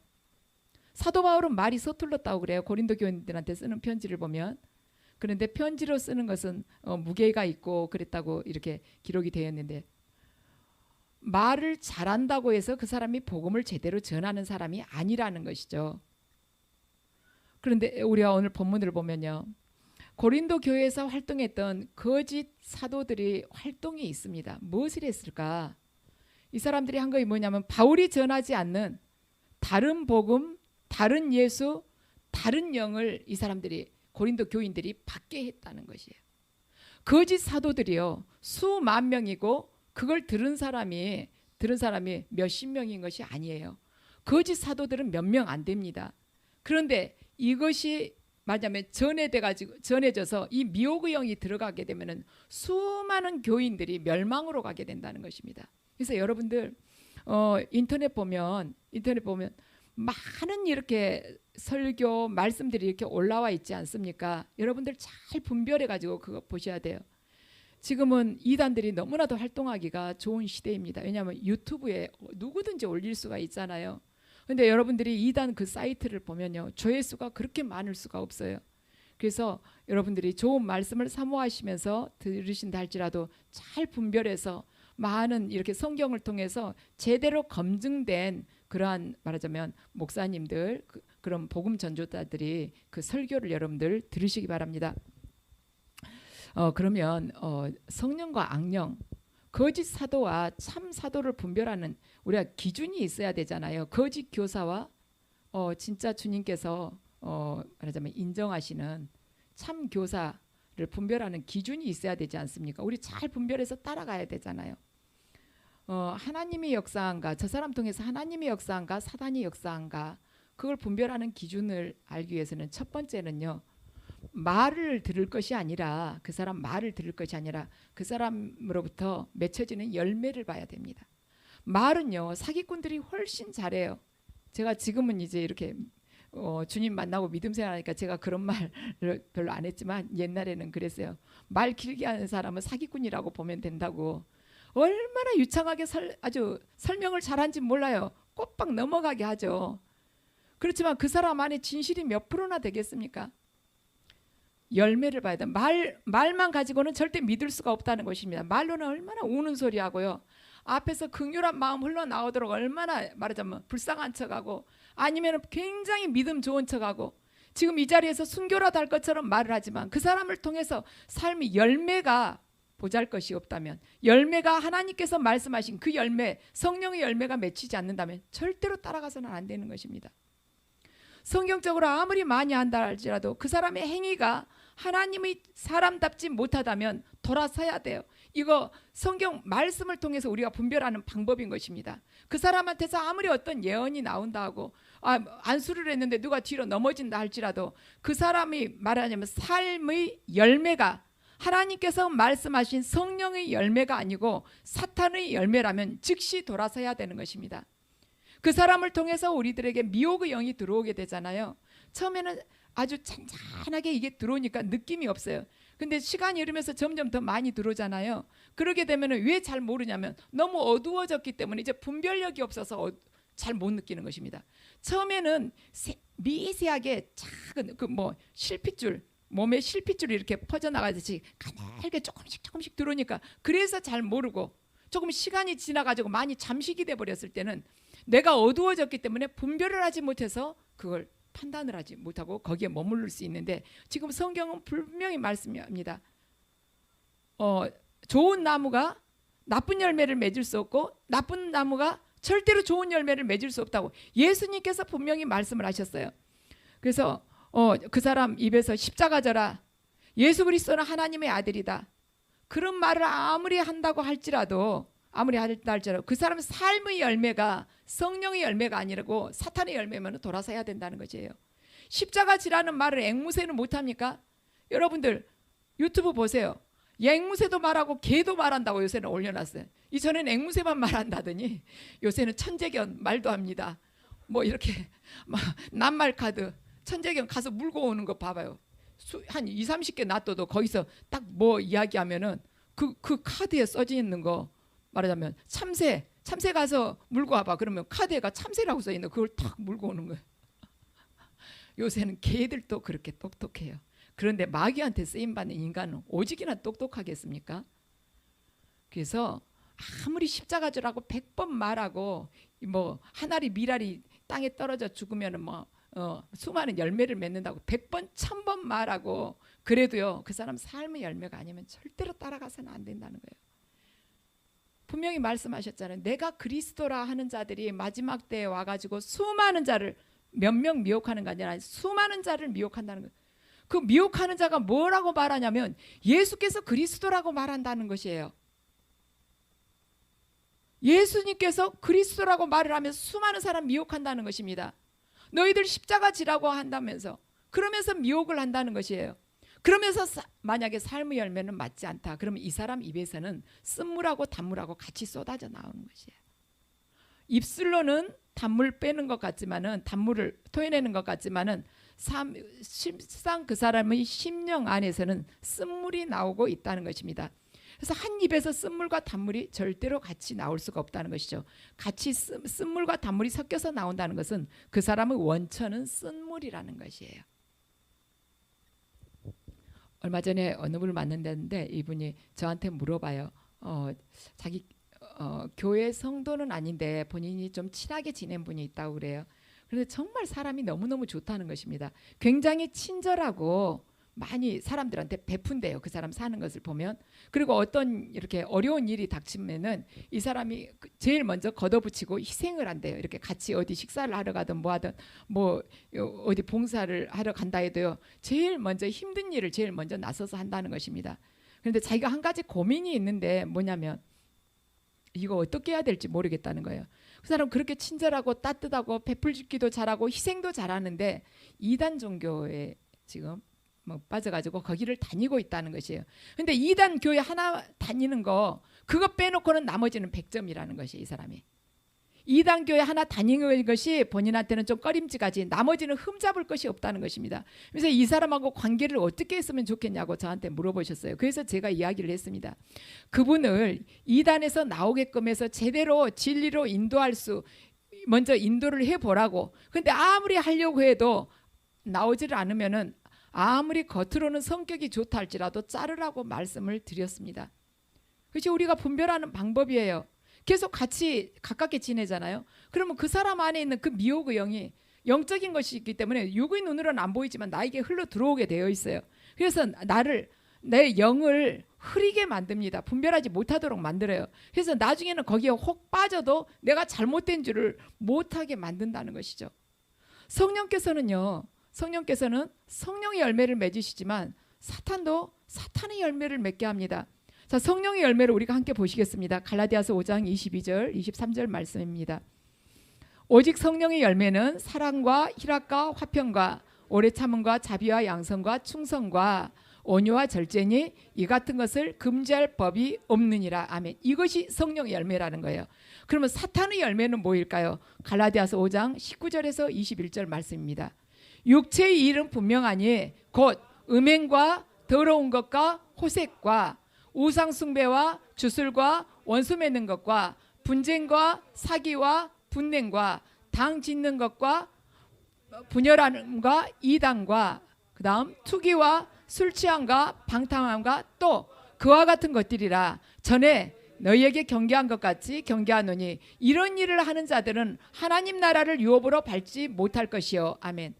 사도 바울은 말이 서툴렀다고 그래요. 고린도 교인들한테 쓰는 편지를 보면. 그런데 편지로 쓰는 것은 무게가 있고 그랬다고 이렇게 기록이 되어 있는데, 말을 잘한다고 해서 그 사람이 복음을 제대로 전하는 사람이 아니라는 것이죠. 그런데 우리가 오늘 본문을 보면요, 고린도 교회에서 활동했던 거짓 사도들이 활동이 있습니다. 무엇을 했을까? 이 사람들이 한 것이 뭐냐면 바울이 전하지 않는 다른 복음, 다른 예수, 다른 영을 이 사람들이, 고린도 교인들이 받게 했다는 것이에요. 거짓 사도들이요, 수만 명이고 그걸 들은 사람이 몇십 명인 것이 아니에요. 거짓 사도들은 몇 명 안 됩니다. 그런데 이것이 말하자면 전해져서 이 미혹의 영이 들어가게 되면은 수많은 교인들이 멸망으로 가게 된다는 것입니다. 그래서 여러분들 인터넷 보면 많은 이렇게 설교 말씀들이 이렇게 올라와 있지 않습니까? 여러분들 잘 분별해 가지고 그거 보셔야 돼요. 지금은 이단들이 너무나도 활동하기가 좋은 시대입니다. 왜냐하면 유튜브에 누구든지 올릴 수가 있잖아요. 근데 여러분들이 이단 그 사이트를 보면요, 조회수가 그렇게 많을 수가 없어요. 그래서 여러분들이 좋은 말씀을 사모하시면서 들으신다 할지라도 잘 분별해서 많은 이렇게 성경을 통해서 제대로 검증된 그러한 말하자면 목사님들, 그런 복음 전도자들이 그 설교를 여러분들 들으시기 바랍니다. 그러면 성령과 악령, 거짓 사도와 참 사도를 분별하는 우리가 기준이 있어야 되잖아요. 거짓 교사와 진짜 주님께서 말하자면 인정하시는 참 교사를 분별하는 기준이 있어야 되지 않습니까? 우리 잘 분별해서 따라가야 되잖아요. 하나님이 역사한가, 저 사람 통해서 하나님이 역사한가, 사단이 역사한가, 그걸 분별하는 기준을 알기 위해서는 첫 번째는요, 말을 들을 것이 아니라, 그 사람 말을 들을 것이 아니라 그 사람으로부터 맺혀지는 열매를 봐야 됩니다. 말은요, 사기꾼들이 훨씬 잘해요. 제가 지금은 이제 이렇게 주님 만나고 믿음 생활하니까 제가 그런 말을 별로 안 했지만 옛날에는 그랬어요. 말 길게 하는 사람은 사기꾼이라고 보면 된다고. 얼마나 유창하게 아주 설명을 잘한지 몰라요. 꼬박 넘어가게 하죠. 그렇지만 그 사람 안에 진실이 몇 프로나 되겠습니까? 열매를 봐야 돼. 말만 가지고는 절대 믿을 수가 없다는 것입니다. 말로는 얼마나 우는 소리하고요, 앞에서 긍휼한 마음 흘러나오도록 얼마나 말하자면 불쌍한 척하고, 아니면 굉장히 믿음 좋은 척하고, 지금 이 자리에서 순교라도 할 것처럼 말을 하지만 그 사람을 통해서 삶이 열매가 보잘것이 없다면, 열매가 하나님께서 말씀하신 그 열매, 성령의 열매가 맺히지 않는다면 절대로 따라가서는 안 되는 것입니다. 성경적으로 아무리 많이 한다 할지라도 그 사람의 행위가 하나님의 사람답지 못하다면 돌아서야 돼요. 이거 성경 말씀을 통해서 우리가 분별하는 방법인 것입니다. 그 사람한테서 아무리 어떤 예언이 나온다 하고 안수를 했는데 누가 뒤로 넘어진다 할지라도 그 사람이 말하자면 삶의 열매가 하나님께서 말씀하신 성령의 열매가 아니고 사탄의 열매라면 즉시 돌아서야 되는 것입니다. 그 사람을 통해서 우리들에게 미혹의 영이 들어오게 되잖아요. 처음에는 아주 찬찬하게 이게 들어오니까 느낌이 없어요. 근데 시간이 흐르면서 점점 더 많이 들어오잖아요. 그러게 되면 왜 잘 모르냐면 너무 어두워졌기 때문에 이제 분별력이 없어서 잘 못 느끼는 것입니다. 처음에는 미세하게 작은 실핏줄, 몸에 실핏줄이 이렇게 퍼져나가듯이 가늘게 조금씩 들어오니까 그래서 잘 모르고, 조금 시간이 지나가지고 많이 잠식이 돼버렸을 때는 내가 어두워졌기 때문에 분별을 하지 못해서 그걸 판단을 하지 못하고 거기에 머무를 수 있는데, 지금 성경은 분명히 말씀합니다. 좋은 나무가 나쁜 열매를 맺을 수 없고 나쁜 나무가 절대로 좋은 열매를 맺을 수 없다고 예수님께서 분명히 말씀을 하셨어요. 그래서 그 사람 입에서 십자가 져라, 예수 그리스도는 하나님의 아들이다, 그런 말을 아무리 한다고 할지라도 그 사람의 삶의 열매가 성령의 열매가 아니라고 사탄의 열매면 돌아서야 된다는 것이에요. 십자가 지라는 말을 앵무새는 못합니까? 여러분들 유튜브 보세요. 앵무새도 말하고 개도 말한다고 요새는 올려놨어요. 이전에는 앵무새만 말한다더니 요새는 천재견 말도 합니다. 뭐 이렇게 막 낱말 카드 천재견 가서 물고 오는 거 봐봐요. 한 2, 30개 놔둬도 거기서 딱 뭐 이야기하면은 그 카드에 써져 있는 거, 말하자면 참새 가서 물고 와봐. 그러면 카드에가 참새라고 써 있는 그걸 탁 물고 오는 거예요. 요새는 개들도 그렇게 똑똑해요. 그런데 마귀한테 쓰임받는 인간은 오직이나 똑똑하겠습니까? 그래서 아무리 십자가지라고 100번 말하고 뭐 한 알이 미랄이 땅에 떨어져 죽으면 뭐 수많은 열매를 맺는다고 100번 1000번 말하고 그래도요 그 사람 삶의 열매가 아니면 절대로 따라가서는 안 된다는 거예요. 분명히 말씀하셨잖아요. 내가 그리스도라 하는 자들이 마지막 때에 와가지고 수많은 자를 몇 명 미혹하는 게 아니라 수많은 자를 미혹한다는 거예요. 그 미혹하는 자가 뭐라고 말하냐면 예수께서 그리스도라고 말한다는 것이에요. 예수님께서 그리스도라고 말을 하면 수많은 사람 미혹한다는 것입니다. 너희들 십자가 지라고 한다면서 그러면서 미혹을 한다는 것이에요. 그러면서 만약에 삶의 열매는 맞지 않다. 그러면 이 사람 입에서는 쓴물하고 단물하고 같이 쏟아져 나오는 것이에요. 입술로는 단물 빼는 것 같지만은 단물을 토해내는 것 같지만은 실상 그 사람의 심령 안에서는 쓴물이 나오고 있다는 것입니다. 그래서 한 입에서 쓴물과 단물이 절대로 같이 나올 수가 없다는 것이죠. 같이 쓴물과 단물이 섞여서 나온다는 것은 그 사람의 원천은 쓴물이라는 것이에요. 얼마 전에 어느 분을 만났는데 이분이 저한테 물어봐요. 자기 교회 성도는 아닌데 본인이 좀 친하게 지낸 분이 있다고 그래요. 그런데 정말 사람이 너무너무 좋다는 것입니다. 굉장히 친절하고 많이 사람들한테 베푼대요. 그 사람 사는 것을 보면. 그리고 어떤 이렇게 어려운 일이 닥치면은 이 사람이 제일 먼저 걷어붙이고 희생을 한대요. 이렇게 같이 어디 식사를 하러 가든 뭐 하든 뭐 어디 봉사를 하러 간다 해도요. 제일 먼저 힘든 일을 제일 먼저 나서서 한다는 것입니다. 그런데 자기가 한 가지 고민이 있는데 뭐냐면 이거 어떻게 해야 될지 모르겠다는 거예요. 그 사람 그렇게 친절하고 따뜻하고 베풀기도 잘하고 희생도 잘하는데 이단 종교에 지금 뭐 빠져가지고 거기를 다니고 있다는 것이에요. 근데 이단 교회 하나 다니는 거 그거 빼놓고는 나머지는 100점이라는 것이에요. 이 사람이 이단 교회 하나 다니는 것이 본인한테는 좀 꺼림직하지 나머지는 흠잡을 것이 없다는 것입니다. 그래서 이 사람하고 관계를 어떻게 했으면 좋겠냐고 저한테 물어보셨어요. 그래서 제가 이야기를 했습니다. 그분을 이단에서 나오게끔 해서 제대로 진리로 인도할 수 먼저 인도를 해보라고. 근데 아무리 하려고 해도 나오지를 않으면은 아무리 겉으로는 성격이 좋다 할지라도 자르라고 말씀을 드렸습니다. 그것이 우리가 분별하는 방법이에요. 계속 같이 가깝게 지내잖아요. 그러면 그 사람 안에 있는 그 미혹의 영이 영적인 것이 있기 때문에 육의 눈으로는 안 보이지만 나에게 흘러 들어오게 되어 있어요. 그래서 내 영을 흐리게 만듭니다. 분별하지 못하도록 만들어요. 그래서 나중에는 거기에 혹 빠져도 내가 잘못된 줄을 못하게 만든다는 것이죠. 성령께서는 성령의 열매를 맺으시지만 사탄도 사탄의 열매를 맺게 합니다. 자, 성령의 열매를 우리가 함께 보시겠습니다. 갈라디아서 5장 22절 23절 말씀입니다. 오직 성령의 열매는 사랑과 희락과 화평과 오래 참음과 자비와 양선과 충성과 온유와 절제니 이 같은 것을 금지할 법이 없느니라. 아멘. 이것이 성령의 열매라는 거예요. 그러면 사탄의 열매는 뭐일까요? 갈라디아서 5장 19절에서 21절 말씀입니다. 육체의 일은 분명하니 곧 음행과 더러운 것과 호색과 우상 숭배와 주술과 원수 맺는 것과 분쟁과 사기와 분냉과 당 짓는 것과 분열함과 이단과 그다음 투기와 술 취함과 방탕함과 또 그와 같은 것들이라. 전에 너희에게 경계한 것 같이 경계하노니 이런 일을 하는 자들은 하나님 나라를 유업으로 밟지 못할 것이요. 아멘.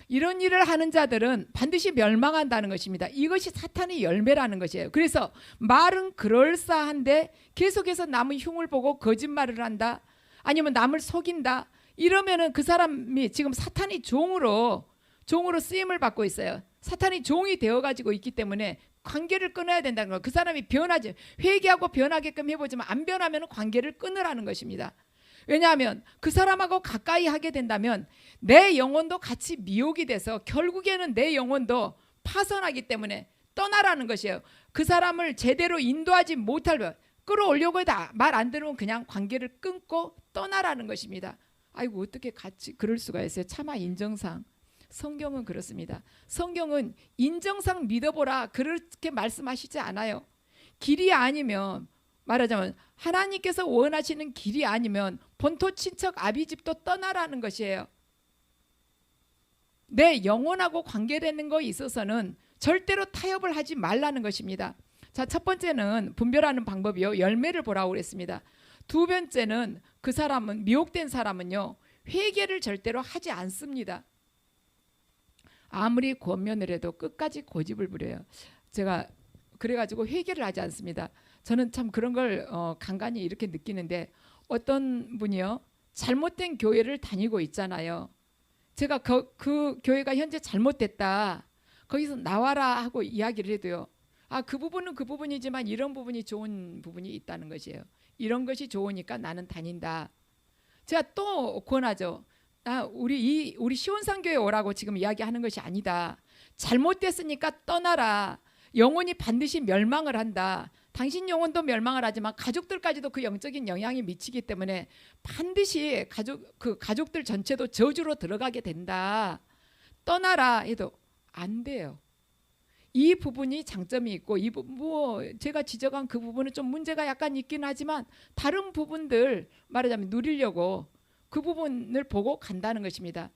이런 일을 하는 자들은 반드시 멸망한다는 것입니다. 이것이 사탄의 열매라는 것이에요. 그래서 말은 그럴싸한데 계속해서 남의 흉을 보고 거짓말을 한다, 아니면 남을 속인다, 이러면은 그 사람이 지금 사탄의 종으로 쓰임을 받고 있어요. 사탄의 종이 되어가지고 있기 때문에 관계를 끊어야 된다는 거예요. 그 사람이 변하지, 회개하고 변하게끔 해보지만 안 변하면 관계를 끊으라는 것입니다. 왜냐하면 그 사람하고 가까이 하게 된다면 내 영혼도 같이 미혹이 돼서 결국에는 내 영혼도 파선하기 때문에 떠나라는 것이에요. 그 사람을 제대로 인도하지 못할, 끌어올려고 해도 말 안 들으면 그냥 관계를 끊고 떠나라는 것입니다. 아이고, 어떻게 같이 그럴 수가 있어요. 차마 인정상. 성경은 그렇습니다. 성경은 인정상 믿어보라 그렇게 말씀하시지 않아요. 길이 아니면, 말하자면 하나님께서 원하시는 길이 아니면 본토 친척 아비집도 떠나라는 것이에요. 내 영혼하고 관계되는 거에 있어서는 절대로 타협을 하지 말라는 것입니다. 자, 첫 번째는 분별하는 방법이요, 열매를 보라고 그랬습니다. 두 번째는 그 사람은, 미혹된 사람은요, 회개를 절대로 하지 않습니다. 아무리 권면을 해도 끝까지 고집을 부려요. 제가 그래가지고 회개를 하지 않습니다. 저는 참 그런 걸 간간히 이렇게 느끼는데, 어떤 분이요, 잘못된 교회를 다니고 있잖아요. 제가 그 교회가 현재 잘못됐다, 거기서 나와라 하고 이야기를 해도요, 아, 그 부분은 그 부분이지만 이런 부분이 좋은 부분이 있다는 것이에요. 이런 것이 좋으니까 나는 다닌다. 제가 또 권하죠. 우리 시온산교회 오라고 지금 이야기하는 것이 아니다. 잘못됐으니까 떠나라. 영혼이 반드시 멸망을 한다. 당신 영혼도 멸망을 하지만 가족들까지도 그 영적인 영향이 미치기 때문에 반드시 가족들 전체도 저주로 들어가게 된다. 떠나라 해도 안 돼요. 이 부분이 장점이 있고, 제가 지적한 그 부분은 좀 문제가 약간 있긴 하지만 다른 부분들, 말하자면 누리려고 그 부분을 보고 간다는 것입니다.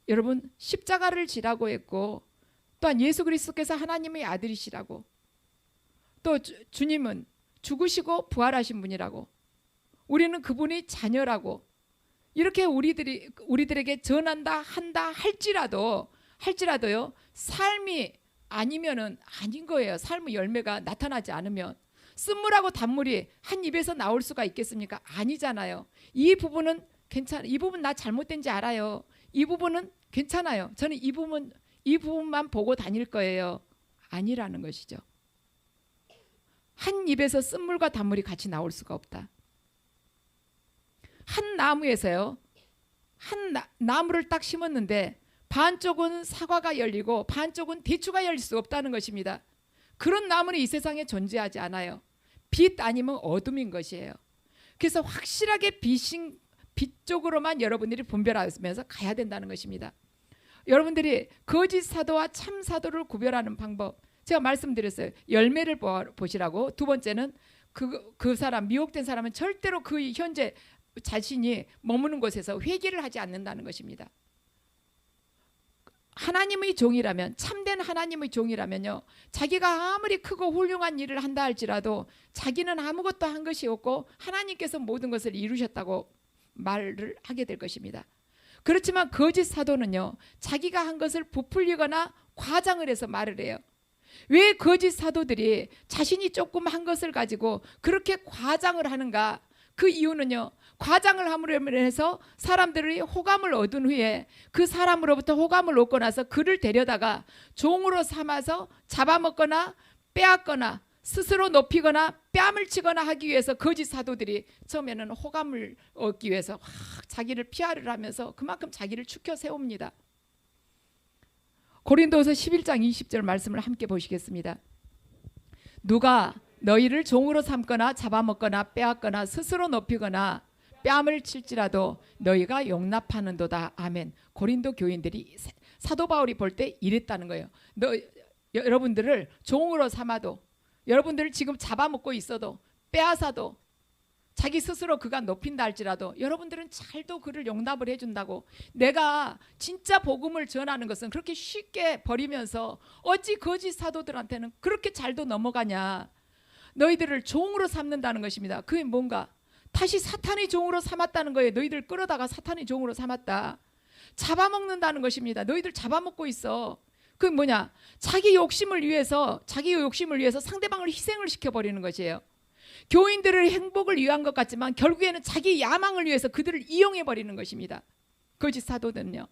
여러분, 십자가를 지라고 했고, 또한 예수 그리스도께서 하나님의 아들이시라고, 또 주님은 죽으시고 부활하신 분이라고, 우리는 그분의 자녀라고, 이렇게 우리들에게 전한다 한다 할지라도요, 삶이 아니면은 아닌 거예요. 삶의 열매가 나타나지 않으면. 쓴물하고 단물이 한 입에서 나올 수가 있겠습니까? 아니잖아요. 이 부분은 괜찮아. 이 부분 나 잘못된지 알아요. 이 부분은 괜찮아요. 저는 이 부분만 보고 다닐 거예요. 아니라는 것이죠. 한 입에서 쓴물과 단물이 같이 나올 수가 없다. 한 나무에서요, 나무를 딱 심었는데 반쪽은 사과가 열리고 반쪽은 대추가 열릴 수 없다는 것입니다. 그런 나무는 이 세상에 존재하지 않아요. 빛 아니면 어둠인 것이에요. 그래서 확실하게 빛 쪽으로만 여러분들이 분별하면서 가야 된다는 것입니다. 여러분들이 거짓 사도와 참 사도를 구별하는 방법, 제가 말씀드렸어요. 열매를 보시라고. 두 번째는 그 사람, 미혹된 사람은 절대로 그 현재 자신이 머무는 곳에서 회개를 하지 않는다는 것입니다. 하나님의 종이라면, 참된 하나님의 종이라면요, 자기가 아무리 크고 훌륭한 일을 한다 할지라도 자기는 아무것도 한 것이 없고 하나님께서 모든 것을 이루셨다고 말을 하게 될 것입니다. 그렇지만 거짓 사도는요, 자기가 한 것을 부풀리거나 과장을 해서 말을 해요. 왜 거짓 사도들이 자신이 조금 한 것을 가지고 그렇게 과장을 하는가? 그 이유는요, 과장을 함으로 해서 사람들이 호감을 얻은 후에 그 사람으로부터 호감을 얻고 나서 그를 데려다가 종으로 삼아서 잡아먹거나 빼앗거나 스스로 높이거나 뺨을 치거나 하기 위해서 거짓 사도들이 처음에는 호감을 얻기 위해서 자기를 피하를 하면서 그만큼 자기를 축혀 세웁니다. 고린도서 11장 20절 말씀을 함께 보시겠습니다. 누가 너희를 종으로 삼거나 잡아먹거나 빼앗거나 스스로 높이거나 뺨을 칠지라도 너희가 용납하는도다. 아멘. 고린도 교인들이 사도 바울이 볼 때 이랬다는 거예요. 여러분들을 종으로 삼아도, 여러분들을 지금 잡아먹고 있어도, 빼앗아도, 자기 스스로 그가 높인다 할지라도 여러분들은 잘도 그를 용납을 해준다고. 내가 진짜 복음을 전하는 것은 그렇게 쉽게 버리면서 어찌 거짓 사도들한테는 그렇게 잘도 넘어가냐. 너희들을 종으로 삼는다는 것입니다. 그게 뭔가? 다시 사탄의 종으로 삼았다는 거예요. 너희들 끌어다가 사탄의 종으로 삼았다. 잡아먹는다는 것입니다. 너희들 잡아먹고 있어. 그 뭐냐? 자기 욕심을 위해서 상대방을 희생을 시켜버리는 것이에요. 교인들의 행복을 위한 것 같지만 결국에는 자기 야망을 위해서 그들을 이용해버리는 것입니다. 거짓 사도들은요.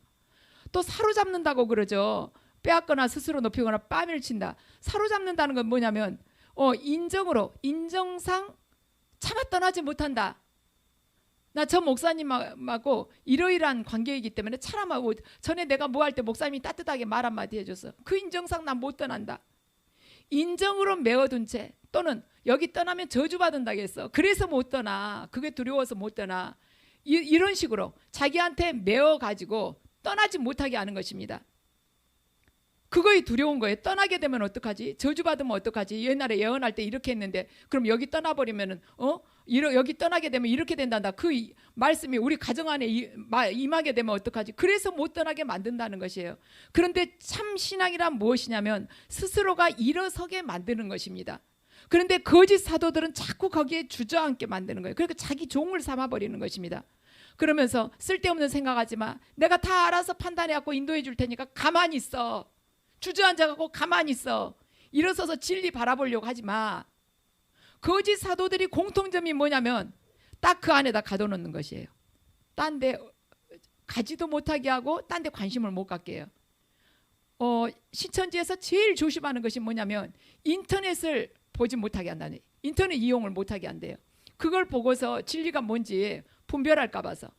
또 사로잡는다고 그러죠. 빼앗거나 스스로 높이거나 뺨을 친다. 사로잡는다는 건 뭐냐면 인정상 차마 떠나지 못한다. 나 저 목사님하고 이러이러한 관계이기 때문에 차람하고, 전에 내가 뭐 할 때 목사님이 따뜻하게 말 한마디 해줬어. 그 인정상 난 못 떠난다. 인정으로 메어둔 채, 또는 여기 떠나면 저주받는다고 했어. 그래서 못 떠나. 그게 두려워서 못 떠나. 이런 식으로 자기한테 메어가지고 떠나지 못하게 하는 것입니다. 그거에 두려운 거예요. 떠나게 되면 어떡하지? 저주받으면 어떡하지? 옛날에 예언할 때 이렇게 했는데 그럼 여기 떠나버리면은 여기 떠나게 되면 이렇게 된단다. 그 말씀이 우리 가정 안에 임하게 되면 어떡하지? 그래서 못 떠나게 만든다는 것이에요. 그런데 참 신앙이란 무엇이냐면 스스로가 일어서게 만드는 것입니다. 그런데 거짓 사도들은 자꾸 거기에 주저앉게 만드는 거예요. 그러니까 자기 종을 삼아버리는 것입니다. 그러면서 쓸데없는 생각하지 마. 내가 다 알아서 판단해갖고 인도해 줄 테니까 가만히 있어. 주저앉아갖고 가만히 있어. 일어서서 진리 바라보려고 하지 마. 거짓 사도들이 공통점이 뭐냐면 딱 그 안에다 가둬놓는 것이에요. 딴 데 가지도 못하게 하고 딴 데 관심을 못 갖게 해요. 신천지에서 제일 조심하는 것이 뭐냐면 인터넷을 보지 못하게 한다는, 인터넷 이용을 못하게 한대요. 그걸 보고서 진리가 뭔지 분별할까 봐서.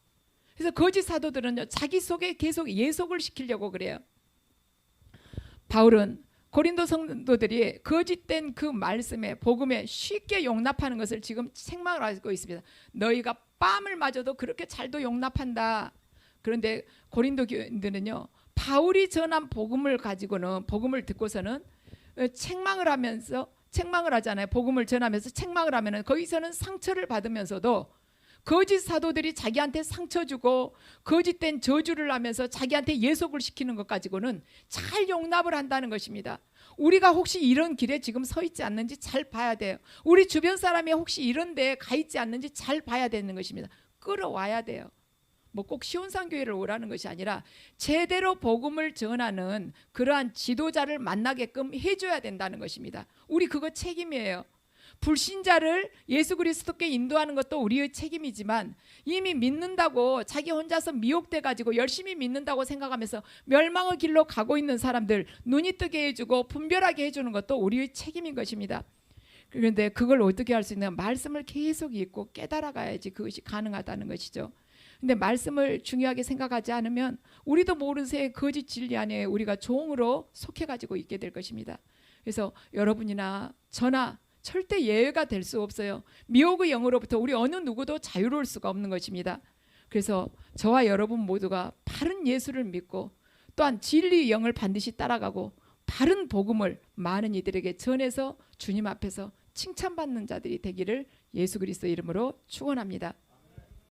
그래서 거짓 사도들은요, 자기 속에 계속 예속을 시키려고 그래요. 바울은 고린도 성도들이 거짓된 그 말씀에, 복음에 쉽게 용납하는 것을 지금 책망을 하고 있습니다. 너희가 뺨을 맞아도 그렇게 잘도 용납한다. 그런데 고린도 교인들은요, 바울이 전한 복음을 가지고는, 복음을 듣고서는 책망을 하잖아요. 복음을 전하면서 책망을 하면은 거기서는 상처를 받으면서도 거짓 사도들이 자기한테 상처 주고 거짓된 저주를 하면서 자기한테 예속을 시키는 것 가지고는 잘 용납을 한다는 것입니다. 우리가 혹시 이런 길에 지금 서 있지 않는지 잘 봐야 돼요. 우리 주변 사람이 혹시 이런 데에 가 있지 않는지 잘 봐야 되는 것입니다. 끌어와야 돼요. 뭐 꼭 시온산교회를 오라는 것이 아니라 제대로 복음을 전하는 그러한 지도자를 만나게끔 해줘야 된다는 것입니다. 우리 그거 책임이에요. 불신자를 예수 그리스도께 인도하는 것도 우리의 책임이지만, 이미 믿는다고 자기 혼자서 미혹돼 가지고 열심히 믿는다고 생각하면서 멸망의 길로 가고 있는 사람들 눈이 뜨게 해주고 분별하게 해주는 것도 우리의 책임인 것입니다. 그런데 그걸 어떻게 할 수 있냐? 말씀을 계속 읽고 깨달아가야지 그것이 가능하다는 것이죠. 근데 말씀을 중요하게 생각하지 않으면 우리도 모르는 새에 거짓 진리 안에 우리가 종으로 속해가지고 있게 될 것입니다. 그래서 여러분이나 저나 절대 예외가 될 수 없어요. 미혹의 영으로부터 우리 어느 누구도 자유로울 수가 없는 것입니다. 그래서 저와 여러분 모두가 바른 예수를 믿고 또한 진리의 영을 반드시 따라가고 바른 복음을 많은 이들에게 전해서 주님 앞에서 칭찬받는 자들이 되기를 예수 그리스도 이름으로 축원합니다.